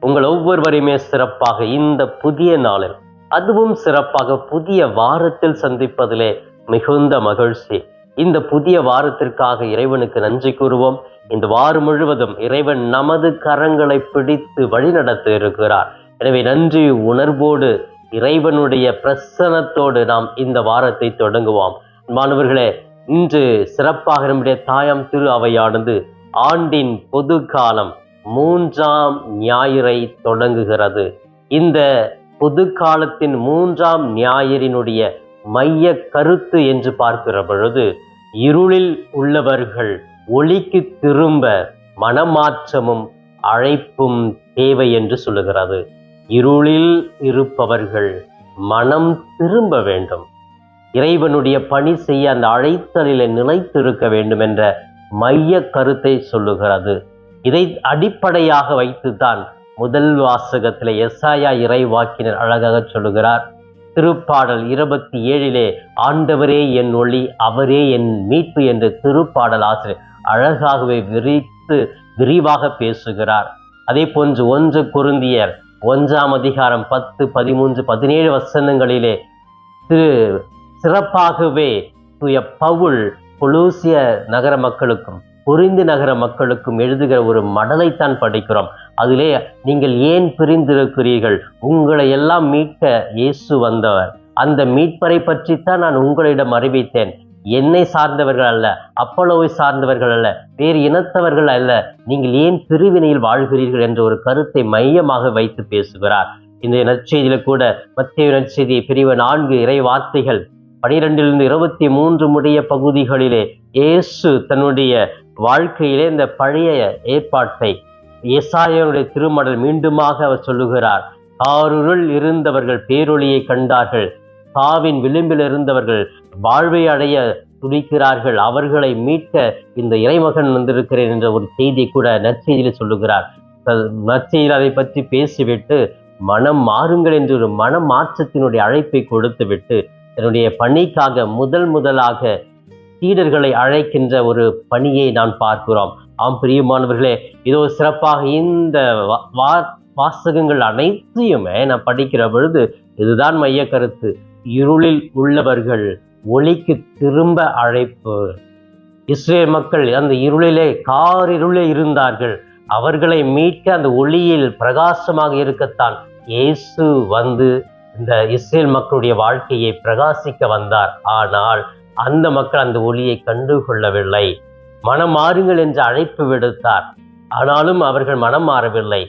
உங்கள் ஒவ்வொருவரையுமே சிறப்பாக இந்த புதிய நாளில், அதுவும் சிறப்பாக புதிய வாரத்தில் சந்திப்பதிலே மிகுந்த மகிழ்ச்சி. இந்த புதிய வாரத்திற்காக இறைவனுக்கு நன்றி கூறுவோம். இந்த வாரம் முழுவதும் இறைவன் நமது கரங்களை பிடித்து வழிநடத்த இருக்கிறார். எனவே நன்றி உணர்வோடு, இறைவனுடைய பிரசன்னத்தோடு நாம் இந்த வாரத்தை தொடங்குவோம். மாணவர்களே, இன்று சிறப்பாக நம்முடைய தாயாம் திரு அவையானது ஆண்டின் பொது காலம் 3ஆம் ஞாயிறை தொடங்குகிறது. இந்த பொது காலத்தின் 3ஆம் ஞாயிறினுடைய மைய கருத்து என்று பார்க்கிற பொழுது, இருளில் உள்ளவர்கள் ஒளிக்கு திரும்ப மனமாற்றமும் அழைப்பும் தேவை என்று சொல்லுகிறது. இருளில் இருப்பவர்கள் மனம் திரும்ப வேண்டும், இறைவனுடைய பணி செய்ய அந்த அழைத்தலில் நிலைத்திருக்க வேண்டும் என்ற மைய கருத்தை சொல்லுகிறது. இதை அடிப்படையாக வைத்துத்தான் முதல் வாசகத்தில் எசாயா இறைவாக்கினர் அழகாக சொல்லுகிறார். திருப்பாடல் 27 ஆண்டவரே என் ஒளி, அவரே என் மீட்பு என்ற திருப்பாடல் ஆசிரியர் அழகாகவே விரிவாக பேசுகிறார். அதே போன்று 1 கொரிந்தியர் 1ஆம் அதிகாரம் 10, 13, 17 வசனங்களிலே சிறப்பாகவே தூய பவுல் கொலோசிய நகர மக்களுக்கும் கொரிந்து நகர மக்களுக்கும் எழுதுகிற ஒரு மடலைத்தான் படிக்கிறோம். அதிலே, நீங்கள் ஏன் பிரிந்திருக்கிறீர்கள், உங்களை எல்லாம் மீட்க இயேசு வந்தவர், அந்த மீட்பரை பற்றித்தான் நான் உங்களிடம் அறிவித்தேன். என்னை சார்ந்தவர்கள் அல்ல, அப்போலோவை சார்ந்தவர்கள் அல்ல, வேறு இனத்தவர்கள் அல்ல, நீங்கள் ஏன் பிரிவினையில் வாழ்கிறீர்கள் என்ற ஒரு கருத்தை மையமாக வைத்து பேசுகிறார். இந்த நற்செய்தியில கூட மத்தேயு நற்செய்தி பிரிவு 4 இறை வார்த்தைகள் 12 - 23 முடிய பகுதிகளிலே இயேசு தன்னுடைய வாழ்க்கையிலே இந்த பழைய ஏற்பாட்டை, எசாயாவுடைய திருமடல் மீண்டுமாக அவர் சொல்லுகிறார். காரிருள் இருந்தவர்கள் பேரொளியை கண்டார்கள், சாவின் விளிம்பில் இருந்தவர்கள் வாழ்வை அடைய துடிக்கிறார்கள், அவர்களை மீட்க இந்த இறைமகன் வந்திருக்கிறேன் என்ற ஒரு செய்தியை கூட நற்செய்தியில் சொல்லுகிறார். நற்செய்தியில் அதை பற்றி பேசிவிட்டு மனம் மாறுங்கள் என்று ஒரு மன மாற்றத்தினுடைய அழைப்பை கொடுத்து விட்டு தன்னுடைய பணிக்காக முதலாக சீடர்களை அழைக்கின்ற ஒரு பணியை நாம் பார்க்கிறோம். ஆம் பிரியமானவர்களே, இதோ சிறப்பாக இந்த வாசகங்கள் அனைத்தையுமே நான் படிக்கிற பொழுது இதுதான் மைய கருத்து. இருளில் உள்ளவர்கள் ஒளிக்கு திரும்ப அழைப்பு. இஸ்ரேல் மக்கள் அந்த இருளிலே, காரிருளே இருந்தார்கள். அவர்களை மீட்க அந்த ஒளியில் பிரகாசமாக இருக்கத்தான் இயேசு வந்து இந்த இஸ்ரேல் மக்களுடைய வாழ்க்கையை பிரகாசிக்க வந்தார். ஆனால் அந்த மக்கள் அந்த ஒளியை கண்டுகொள்ளவில்லை. மனம் மாறுங்கள் என்று அழைப்பு விடுத்தார். ஆனாலும் அவர்கள் மனம் மாறவில்லை.